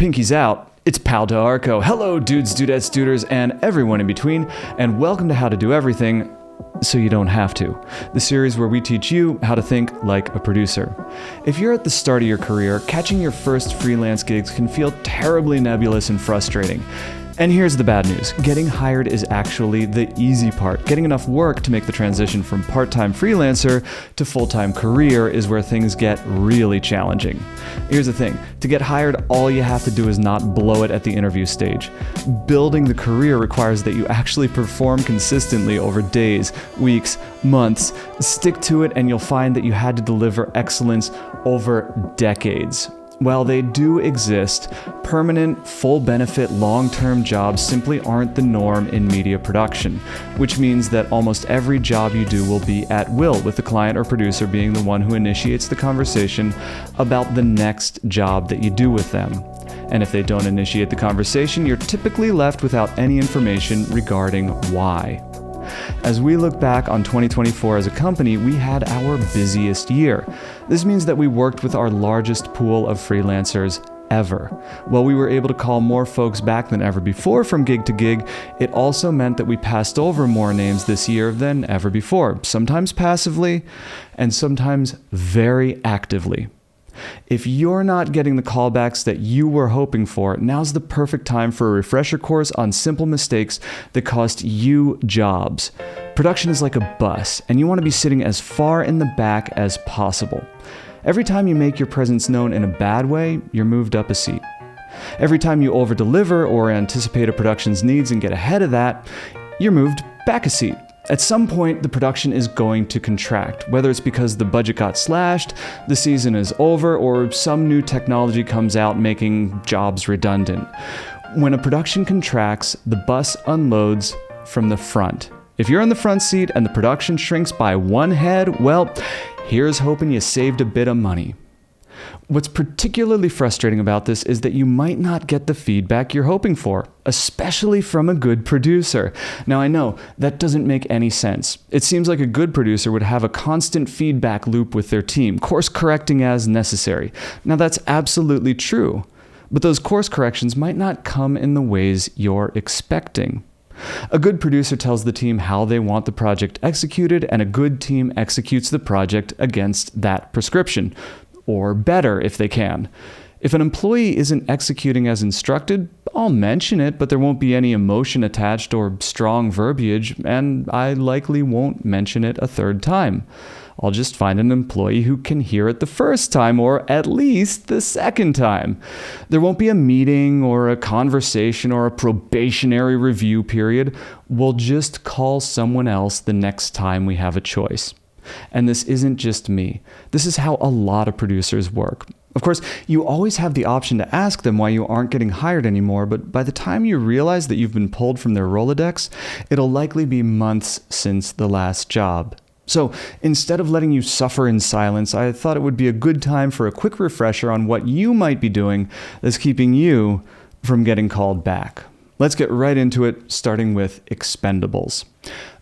Pinky's out. It's Pal to Arco. Hello, dudes, dudettes, duders, and everyone in between, and welcome to How to Do Everything So You Don't Have to, the series where we teach you how to think like a producer. If you're at the start of your career, catching your first freelance gigs can feel terribly nebulous and frustrating. And here's the bad news. Getting hired is actually the easy part. Getting enough work to make the transition from part-time freelancer to full-time career is where things get really challenging. Here's the thing. To get hired, all you have to do is not blow it at the interview stage. Building the career requires that you actually perform consistently over days, weeks, months. Stick to it and you'll find that you had to deliver excellence over decades. While they do exist, permanent, full-benefit, long-term jobs simply aren't the norm in media production, which means that almost every job you do will be at will, with the client or producer being the one who initiates the conversation about the next job that you do with them. And if they don't initiate the conversation, you're typically left without any information regarding why. As we look back on 2024 as a company, we had our busiest year. This means that we worked with our largest pool of freelancers ever. While we were able to call more folks back than ever before from gig to gig, it also meant that we passed over more names this year than ever before, sometimes passively and sometimes very actively. If you're not getting the callbacks that you were hoping for, now's the perfect time for a refresher course on simple mistakes that cost you jobs. Production is like a bus, and you want to be sitting as far in the back as possible. Every time you make your presence known in a bad way, you're moved up a seat. Every time you over-deliver or anticipate a production's needs and get ahead of that, you're moved back a seat. At some point, the production is going to contract, whether it's because the budget got slashed, the season is over, or some new technology comes out making jobs redundant. When a production contracts, the bus unloads from the front. If you're in the front seat and the production shrinks by one head, well, here's hoping you saved a bit of money. What's particularly frustrating about this is that you might not get the feedback you're hoping for, especially from a good producer. Now, I know that doesn't make any sense. It seems like a good producer would have a constant feedback loop with their team, course correcting as necessary. Now, that's absolutely true, but those course corrections might not come in the ways you're expecting. A good producer tells the team how they want the project executed, and a good team executes the project against that prescription. Or better if they can. If an employee isn't executing as instructed, I'll mention it, but there won't be any emotion attached or strong verbiage, and I likely won't mention it a third time. I'll just find an employee who can hear it the first time, or at least the second time. There won't be a meeting or a conversation or a probationary review period. We'll just call someone else the next time we have a choice. And this isn't just me. This is how a lot of producers work. Of course, you always have the option to ask them why you aren't getting hired anymore, but by the time you realize that you've been pulled from their Rolodex, it'll likely be months since the last job. So instead of letting you suffer in silence, I thought it would be a good time for a quick refresher on what you might be doing that's keeping you from getting called back. Let's get right into it, starting with Expendables.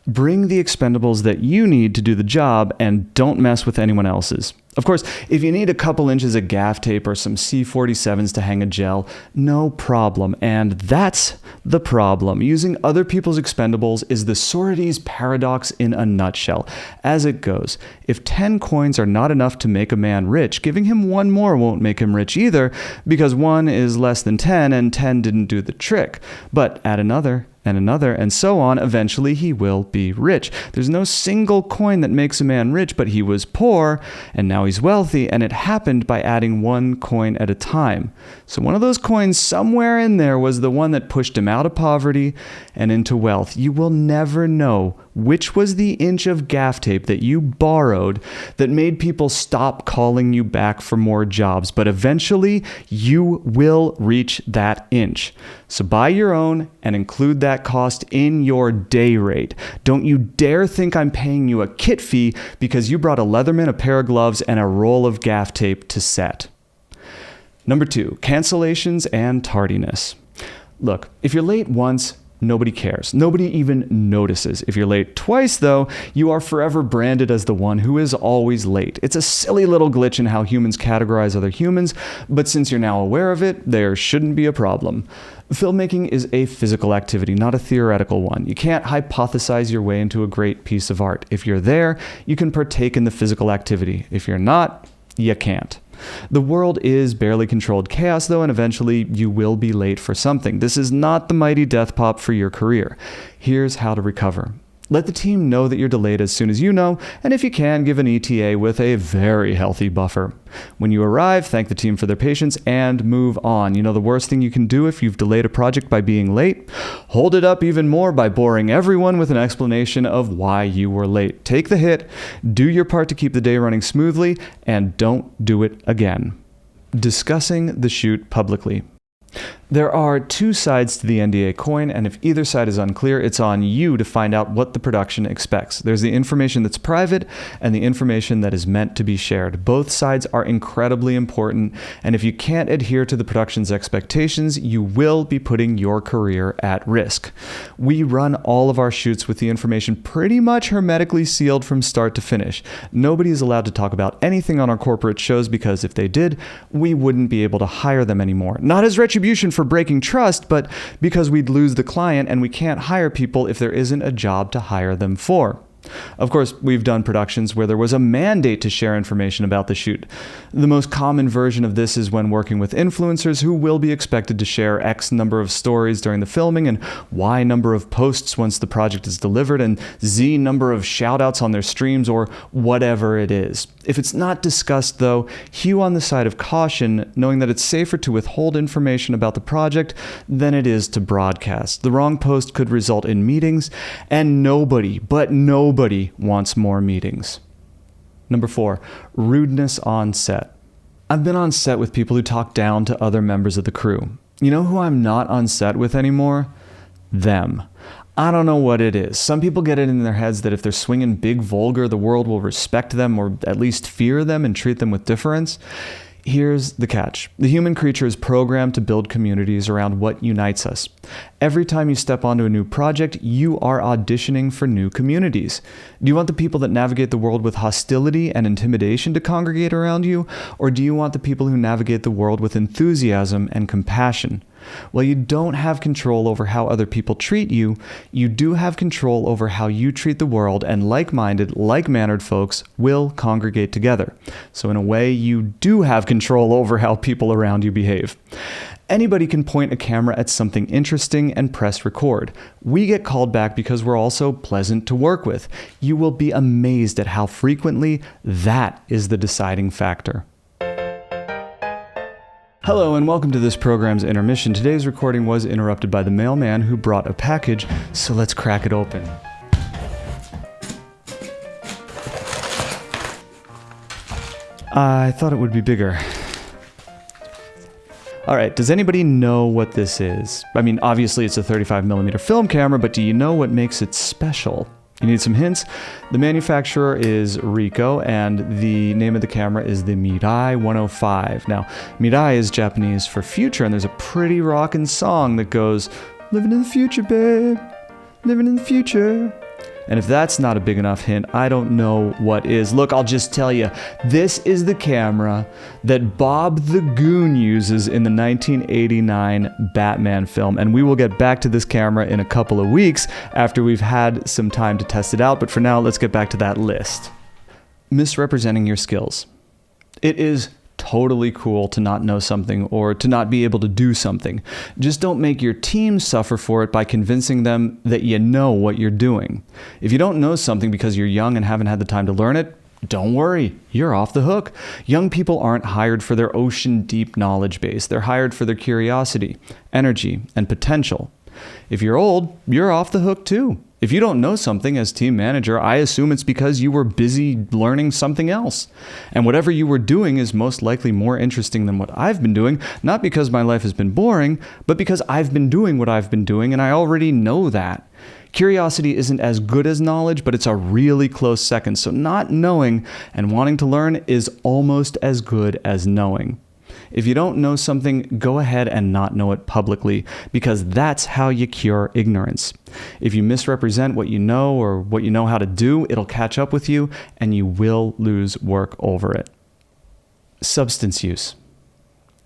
Bring the Expendables that you need to do the job and don't mess with anyone else's. Of course, if you need a couple inches of gaff tape or some C-47s to hang a gel, no problem. And that's the problem. Using other people's Expendables is the Sorites paradox in a nutshell. As it goes, if 10 coins are not enough to make a man rich, giving him one more won't make him rich either, because 1 is less than 10 and 10 didn't do the trick. But add another, and another, and so on, eventually he will be rich. There's no single coin that makes a man rich, but he was poor, and now he's wealthy, and it happened by adding one coin at a time. So one of those coins somewhere in there was the one that pushed him out of poverty and into wealth. You will never know which was the inch of gaff tape that you borrowed that made people stop calling you back for more jobs, but eventually you will reach that inch. So buy your own and include that cost in your day rate. Don't you dare think I'm paying you a kit fee because you brought a Leatherman, a pair of gloves, and a roll of gaff tape to set. Number 2, cancellations and tardiness. Look, if you're late once, Nobody cares. Nobody even notices. If you're late twice, though, you are forever branded as the one who is always late. It's a silly little glitch in how humans categorize other humans, but since you're now aware of it, there shouldn't be a problem. Filmmaking is a physical activity, not a theoretical one. You can't hypothesize your way into a great piece of art. If you're there, you can partake in the physical activity. If you're not, you can't. The world is barely controlled chaos, though, and eventually you will be late for something. This is not the mighty death pop for your career. Here's how to recover. Let the team know that you're delayed as soon as you know, and if you can, give an ETA with a very healthy buffer. When you arrive, thank the team for their patience and move on. You know the worst thing you can do if you've delayed a project by being late? Hold it up even more by boring everyone with an explanation of why you were late. Take the hit, do your part to keep the day running smoothly, and don't do it again. Discussing the shoot publicly. There are two sides to the NDA coin, and if either side is unclear, it's on you to find out what the production expects. There's the information that's private and the information that is meant to be shared. Both sides are incredibly important, and if you can't adhere to the production's expectations, you will be putting your career at risk. We run all of our shoots with the information pretty much hermetically sealed from start to finish. Nobody is allowed to talk about anything on our corporate shows because if they did, we wouldn't be able to hire them anymore. Not as retribution for breaking trust, but because we'd lose the client and we can't hire people if there isn't a job to hire them for. Of course, we've done productions where there was a mandate to share information about the shoot. The most common version of this is when working with influencers who will be expected to share X number of stories during the filming and Y number of posts once the project is delivered and Z number of shoutouts on their streams or whatever it is. If it's not discussed, though, hew on the side of caution, knowing that it's safer to withhold information about the project than it is to broadcast. The wrong post could result in meetings, and nobody wants more meetings. Number 4, rudeness on set. I've been on set with people who talk down to other members of the crew. You know who I'm not on set with anymore? Them. I don't know what it is. Some people get it in their heads that if they're swinging big vulgar, the world will respect them or at least fear them and treat them with deference. Here's the catch. The human creature is programmed to build communities around what unites us. Every time you step onto a new project, you are auditioning for new communities. Do you want the people that navigate the world with hostility and intimidation to congregate around you? Or do you want the people who navigate the world with enthusiasm and compassion? While you don't have control over how other people treat you, you do have control over how you treat the world, and like-minded, like-mannered folks will congregate together. So in a way, you do have control over how people around you behave. Anybody can point a camera at something interesting and press record. We get called back because we're also pleasant to work with. You will be amazed at how frequently that is the deciding factor. Hello and welcome to this program's Intermission. Today's recording was interrupted by the mailman who brought a package, so let's crack it open. I thought it would be bigger. Alright, does anybody know what this is? I mean, obviously it's a 35mm film camera, but do you know what makes it special? You need some hints? The manufacturer is Ricoh, and the name of the camera is the Mirai 105. Now, Mirai is Japanese for future, and there's a pretty rockin' song that goes, "Living in the future, babe, living in the future." And if that's not a big enough hint, I don't know what is. Look, I'll just tell you, this is the camera that Bob the Goon uses in the 1989 Batman film. And we will get back to this camera in a couple of weeks after we've had some time to test it out. But for now, let's get back to that list. Misrepresenting your skills. It is totally cool to not know something or to not be able to do something. Just don't make your team suffer for it by convincing them that you know what you're doing. If you don't know something because you're young and haven't had the time to learn it, don't worry, you're off the hook. Young people aren't hired for their ocean-deep knowledge base. They're hired for their curiosity, energy, and potential. If you're old, you're off the hook too. If you don't know something as team manager, I assume it's because you were busy learning something else. And whatever you were doing is most likely more interesting than what I've been doing, not because my life has been boring, but because I've been doing what I've been doing and I already know that. Curiosity isn't as good as knowledge, but it's a really close second. So not knowing and wanting to learn is almost as good as knowing. If you don't know something, go ahead and not know it publicly, because that's how you cure ignorance. If you misrepresent what you know or what you know how to do, it'll catch up with you and you will lose work over it. Substance use.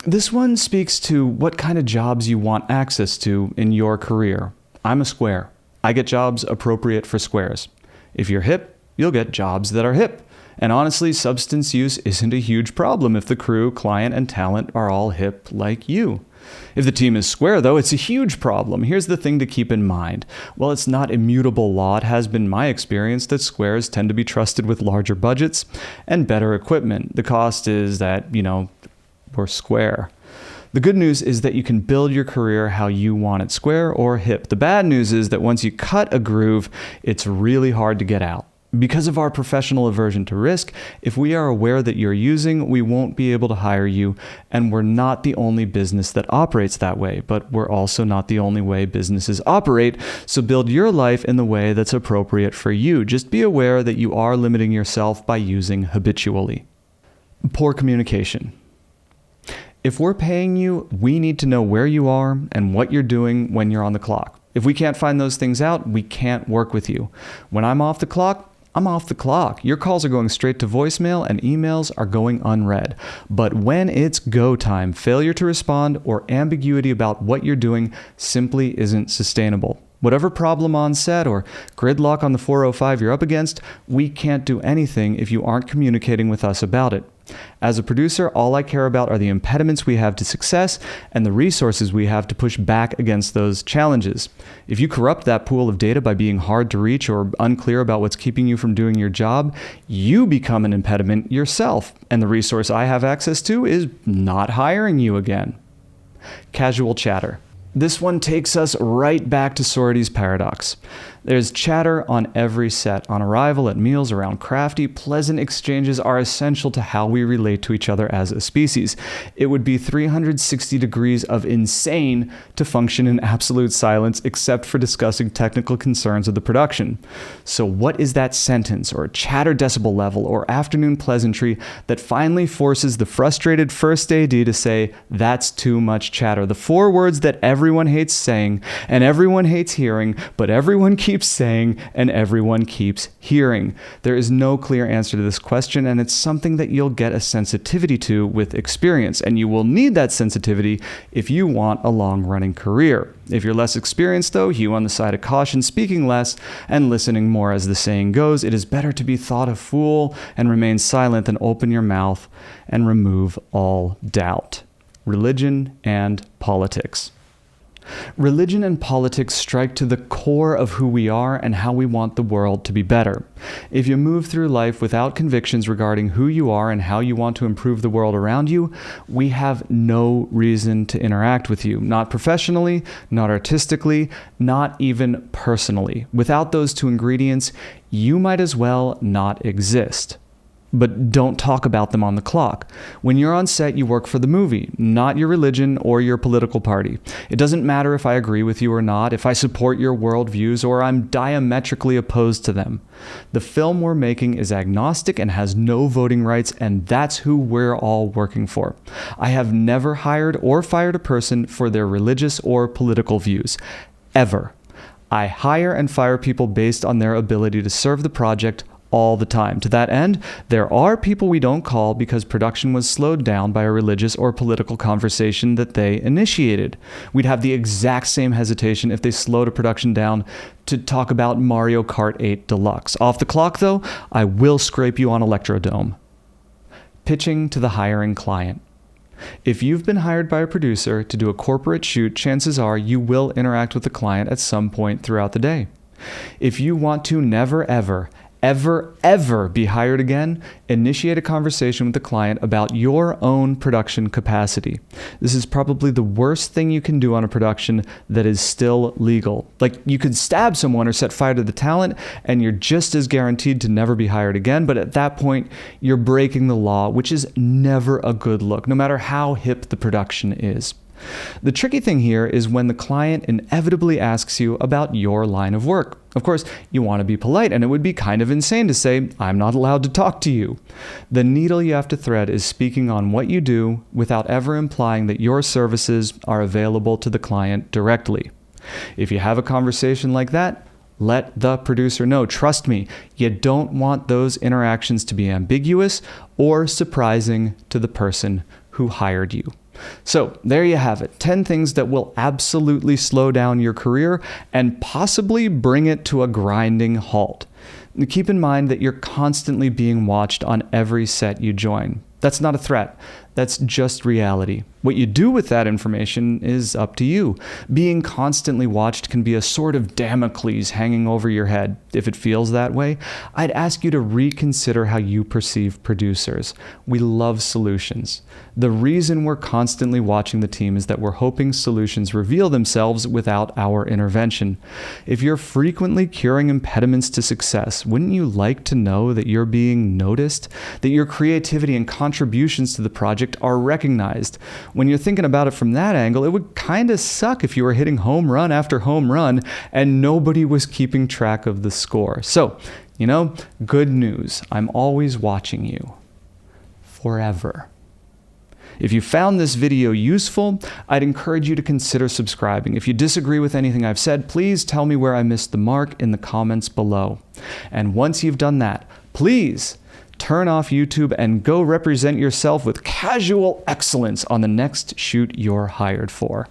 This one speaks to what kind of jobs you want access to in your career. I'm a square. I get jobs appropriate for squares. If you're hip, you'll get jobs that are hip. And honestly, substance use isn't a huge problem if the crew, client, and talent are all hip like you. If the team is square, though, it's a huge problem. Here's the thing to keep in mind. While it's not immutable law, it has been my experience that squares tend to be trusted with larger budgets and better equipment. The cost is that, we're square. The good news is that you can build your career how you want it, square or hip. The bad news is that once you cut a groove, it's really hard to get out. Because of our professional aversion to risk, if we are aware that you're using, we won't be able to hire you, and we're not the only business that operates that way, but we're also not the only way businesses operate, so build your life in the way that's appropriate for you. Just be aware that you are limiting yourself by using habitually. Poor communication. If we're paying you, we need to know where you are and what you're doing when you're on the clock. If we can't find those things out, we can't work with you. When I'm off the clock, I'm off the clock. Your calls are going straight to voicemail and emails are going unread. But when it's go time, failure to respond or ambiguity about what you're doing simply isn't sustainable. Whatever problem on set or gridlock on the 405 you're up against, we can't do anything if you aren't communicating with us about it. As a producer, all I care about are the impediments we have to success and the resources we have to push back against those challenges. If you corrupt that pool of data by being hard to reach or unclear about what's keeping you from doing your job, you become an impediment yourself, and the resource I have access to is not hiring you again. Casual chatter. This one takes us right back to Sority's paradox. There's chatter on every set. On arrival, at meals, around crafty, pleasant exchanges are essential to how we relate to each other as a species. It would be 360 degrees of insane to function in absolute silence except for discussing technical concerns of the production. So what is that sentence or chatter decibel level or afternoon pleasantry that finally forces the frustrated first AD to say, "That's too much chatter"? The 4 words that everyone hates saying and everyone hates hearing, but everyone keeps saying and everyone keeps hearing. There is no clear answer to this question, and it's something that you'll get a sensitivity to with experience, and you will need that sensitivity if you want a long-running career. If you're less experienced, though, hew on the side of caution, speaking less and listening more. As the saying goes, it is better to be thought a fool and remain silent than open your mouth and remove all doubt. Religion and politics. Religion and politics strike to the core of who we are and how we want the world to be better. If you move through life without convictions regarding who you are and how you want to improve the world around you, we have no reason to interact with you. Not professionally, not artistically, not even personally. Without those 2 ingredients, you might as well not exist. But don't talk about them on the clock. When you're on set, you work for the movie, not your religion or your political party. It doesn't matter if I agree with you or not, if I support your worldviews or I'm diametrically opposed to them. The film we're making is agnostic and has no voting rights, and that's who we're all working for. I have never hired or fired a person for their religious or political views. Ever. I hire and fire people based on their ability to serve the project all the time. To that end, there are people we don't call because production was slowed down by a religious or political conversation that they initiated. We'd have the exact same hesitation if they slowed a production down to talk about Mario Kart 8 Deluxe. Off the clock, though, I will scrape you on Electrodome. Pitching to the hiring client. If you've been hired by a producer to do a corporate shoot, chances are you will interact with the client at some point throughout the day. If you want to never, ever be hired again, initiate a conversation with the client about your own production capacity. This is probably the worst thing you can do on a production that is still legal. Like, you could stab someone or set fire to the talent, and you're just as guaranteed to never be hired again, but at that point, you're breaking the law, which is never a good look, no matter how hip the production is. The tricky thing here is when the client inevitably asks you about your line of work. Of course, you want to be polite, and it would be kind of insane to say, "I'm not allowed to talk to you." The needle you have to thread is speaking on what you do without ever implying that your services are available to the client directly. If you have a conversation like that, let the producer know. Trust me, you don't want those interactions to be ambiguous or surprising to the person who hired you. So there you have it, 10 things that will absolutely slow down your career and possibly bring it to a grinding halt. Keep in mind that you're constantly being watched on every set you join. That's not a threat. That's just reality. What you do with that information is up to you. Being constantly watched can be a sword of Damocles hanging over your head. If it feels that way, I'd ask you to reconsider how you perceive producers. We love solutions. The reason we're constantly watching the team is that we're hoping solutions reveal themselves without our intervention. If you're frequently curing impediments to success, wouldn't you like to know that you're being noticed, that your creativity and contributions to the project are recognized? When you're thinking about it from that angle, it would kind of suck if you were hitting home run after home run and nobody was keeping track of the score. So, good news. I'm always watching you. Forever. If you found this video useful, I'd encourage you to consider subscribing. If you disagree with anything I've said, please tell me where I missed the mark in the comments below. And once you've done that, please turn off YouTube and go represent yourself with casual excellence on the next shoot you're hired for.